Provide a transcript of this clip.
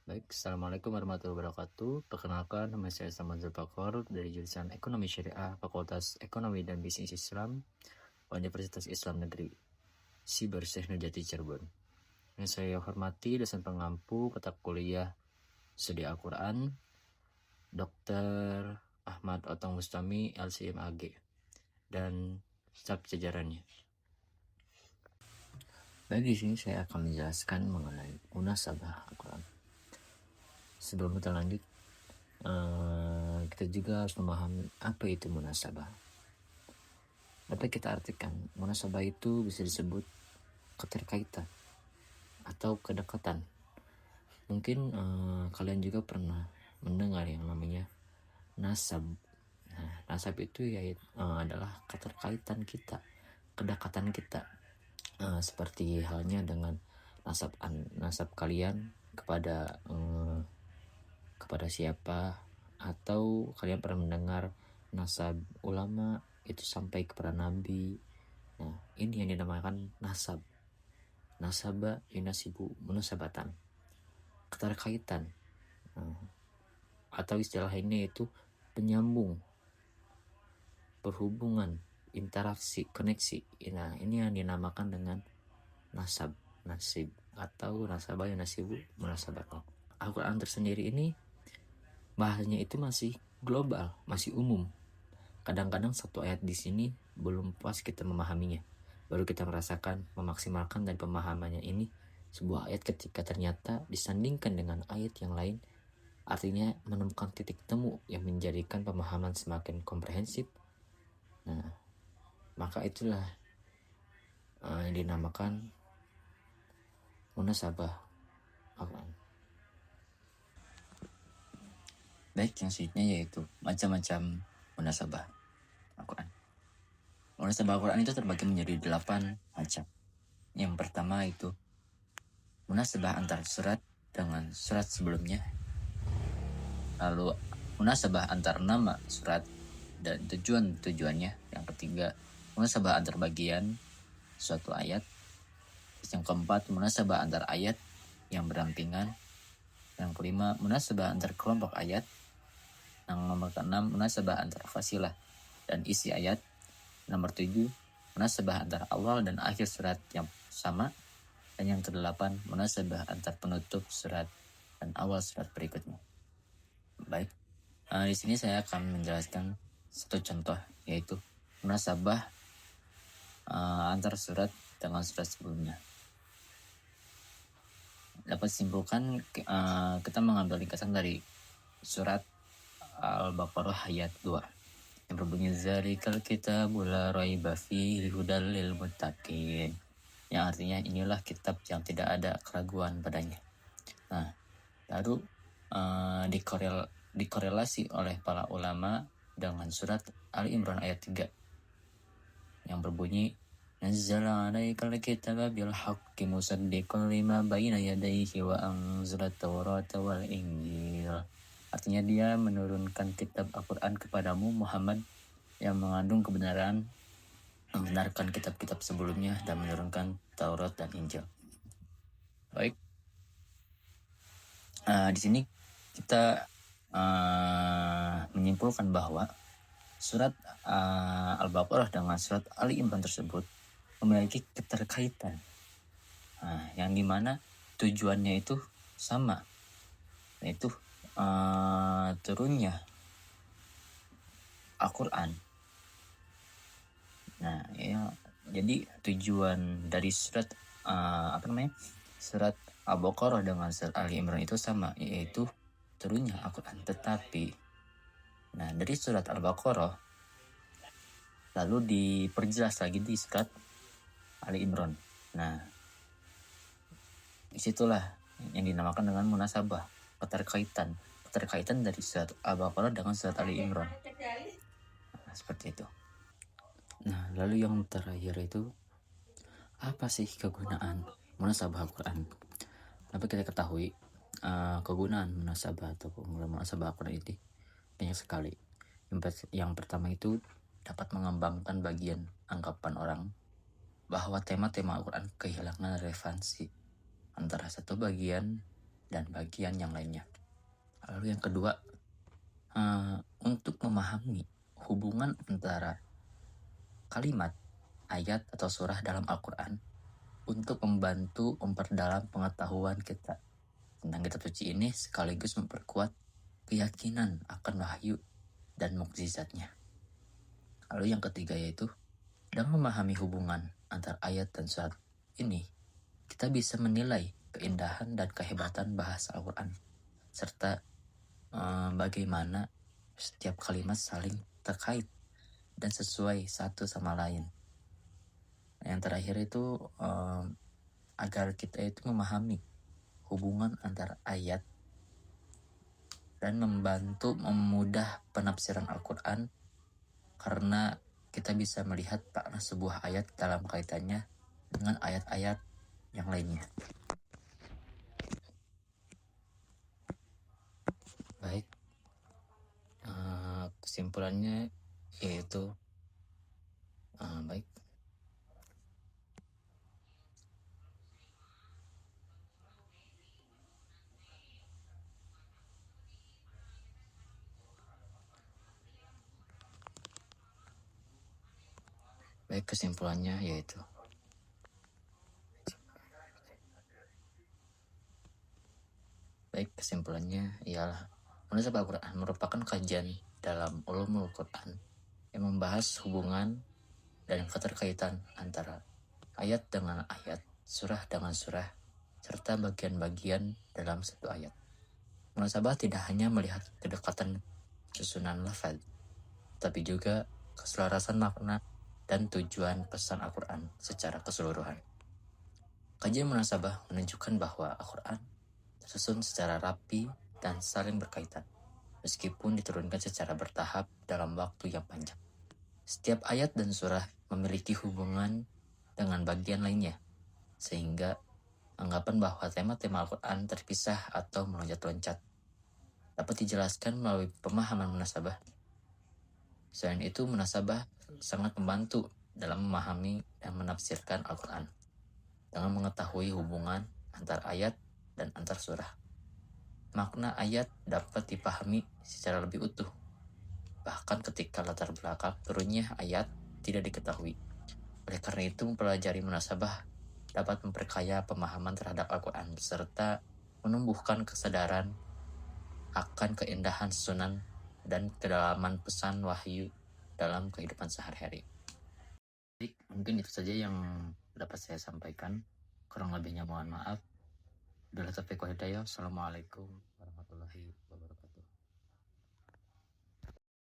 Baik, Assalamualaikum warahmatullahi wabarakatuh. Perkenalkan, nama saya Saman Zulfakor dari jurusan Ekonomi Syariah, Fakultas Ekonomi dan Bisnis Islam, Universitas Islam Negeri Siber Syekh Nurjati Cirebon. Yang saya hormati dosen pengampu mata kuliah Studi Al-Quran, Dr. Ahmad Otong Mustami, LCMAG, dan staf jajarannya. Baik, di sini saya akan menjelaskan mengenai munasabah Al-Quran. Sebelum kita lanjut, kita juga harus memahami apa itu munasabah. Dapat kita artikan, munasabah itu bisa disebut keterkaitan atau kedekatan. Mungkin kalian juga pernah mendengar yang namanya nasab. Nah, nasab itu adalah keterkaitan kita, kedekatan kita. Seperti halnya dengan nasab kalian kepada siapa, atau kalian pernah mendengar nasab ulama itu sampai kepada nabi. Nah, ini yang dinamakan nasab. Nasaba yunasibu munasabatan, keterkaitan, atau istilah ini itu penyambung, perhubungan, interaksi, koneksi. Nah, ini yang dinamakan dengan nasab, nasib, atau nasaba yunasibu munasabatan. Al-Quran tersendiri ini bahasanya itu masih global, masih umum. Kadang-kadang satu ayat di sini belum pas kita memahaminya. Baru kita merasakan, memaksimalkan dan pemahamannya ini sebuah ayat ketika ternyata disandingkan dengan ayat yang lain, artinya menemukan titik temu yang menjadikan pemahaman semakin komprehensif. Nah, maka itulah yang dinamakan munasabah Al-Quran. Baik, yang selanjutnya yaitu macam-macam munasabah Al-Quran. Munasabah Al-Quran itu terbagi menjadi 8 macam. Yang pertama itu munasabah antar surat dengan surat sebelumnya. Lalu munasabah antar nama surat dan tujuannya. Yang ketiga, munasabah antar bagian suatu ayat. Yang keempat, munasabah antar ayat yang berdampingan. Yang kelima, munasabah antar kelompok ayat. Yang nomor keenam, munasabah antar fasilah dan isi ayat. Nomor 7, munasabah antar awal dan akhir surat yang sama. Dan yang kedelapan, munasabah antar penutup surat dan awal surat berikutnya. Baik, di sini saya akan menjelaskan satu contoh, yaitu munasabah antar surat dengan surat sebelumnya. Dapat simpulkan, kita mengambil ringkasan dari surat Al-Baqarah ayat 2 yang berbunyi zalikal kitabul la raiba fihi hudal lil muttaqin, yang artinya inilah kitab yang tidak ada keraguan padanya. Nah, lalu dikorelasi oleh para ulama dengan surat Ali Imran ayat 3 yang berbunyi nazzala 'alaikal kitaba bil haqqi musaddiqan lima baina yadayhi wa anzala at-taurata wal injil. Artinya dia menurunkan kitab Al-Quran kepadamu Muhammad yang mengandung kebenaran, membenarkan kitab-kitab sebelumnya dan menurunkan Taurat dan Injil. Baik, di sini kita menyimpulkan bahwa surat Al-Baqarah dengan surat Ali Imran tersebut memiliki keterkaitan, yang dimana tujuannya itu sama, yaitu turunnya Al-Quran. Nah, ya, jadi tujuan dari surat surat Al-Baqarah dengan surat Ali Imran itu sama, yaitu turunnya Al-Quran. Tetapi, nah, dari surat Al-Baqarah lalu diperjelas lagi di surat Ali Imran. Nah, disitulah yang dinamakan dengan munasabah, keterkaitan dari surat Al-Baqarah dengan surat Ali Imran. Nah, seperti itu. Nah, lalu yang terakhir itu, apa sih kegunaan munasabah Al-Quran? Dapat kita ketahui, kegunaan munasabah atau munasabah Al-Quran ini banyak sekali. Yang pertama itu dapat mengembangkan bagian anggapan orang bahwa tema-tema Al-Quran kehilangan relevansi antara satu bagian dan bagian yang lainnya. Lalu yang kedua, untuk memahami hubungan antara kalimat, ayat, atau surah dalam Al-Quran untuk membantu memperdalam pengetahuan kita tentang kitab suci ini sekaligus memperkuat keyakinan akan wahyu dan mukjizatnya. Lalu yang ketiga yaitu, dengan memahami hubungan antar ayat dan surat ini, kita bisa menilai keindahan dan kehebatan bahasa Al-Quran, serta bagaimana setiap kalimat saling terkait dan sesuai satu sama lain. Yang terakhir itu agar kita itu memahami hubungan antara ayat dan membantu memudah penafsiran Al-Quran, karena kita bisa melihat makna sebuah ayat dalam kaitannya dengan ayat-ayat yang lainnya. Baik, kesimpulannya yaitu baik. Baik, kesimpulannya yaitu ialah Munasabah Al-Quran merupakan kajian dalam ulumul Quran yang membahas hubungan dan keterkaitan antara ayat dengan ayat, surah dengan surah, serta bagian-bagian dalam satu ayat. Munasabah tidak hanya melihat kedekatan susunan lafaz, tapi juga keselarasan makna dan tujuan pesan Al-Quran secara keseluruhan. Kajian munasabah menunjukkan bahwa Al-Quran tersusun secara rapi dan saling berkaitan, meskipun diturunkan secara bertahap dalam waktu yang panjang. Setiap ayat dan surah memiliki hubungan dengan bagian lainnya, sehingga anggapan bahwa tema-tema Al-Quran terpisah atau meloncat-loncat dapat dijelaskan melalui pemahaman munasabah. Selain itu, munasabah sangat membantu dalam memahami dan menafsirkan Al-Quran dengan mengetahui hubungan antar ayat dan antar surah. Makna ayat dapat dipahami secara lebih utuh, bahkan ketika latar belakang turunnya ayat tidak diketahui. Oleh karena itu, mempelajari munasabah dapat memperkaya pemahaman terhadap Al-Quran serta menumbuhkan kesadaran akan keindahan susunan dan kedalaman pesan wahyu dalam kehidupan sehari-hari. Baik, mungkin itu saja yang dapat saya sampaikan. Kurang lebihnya mohon maaf. Assalamualaikum warahmatullahi wabarakatuh.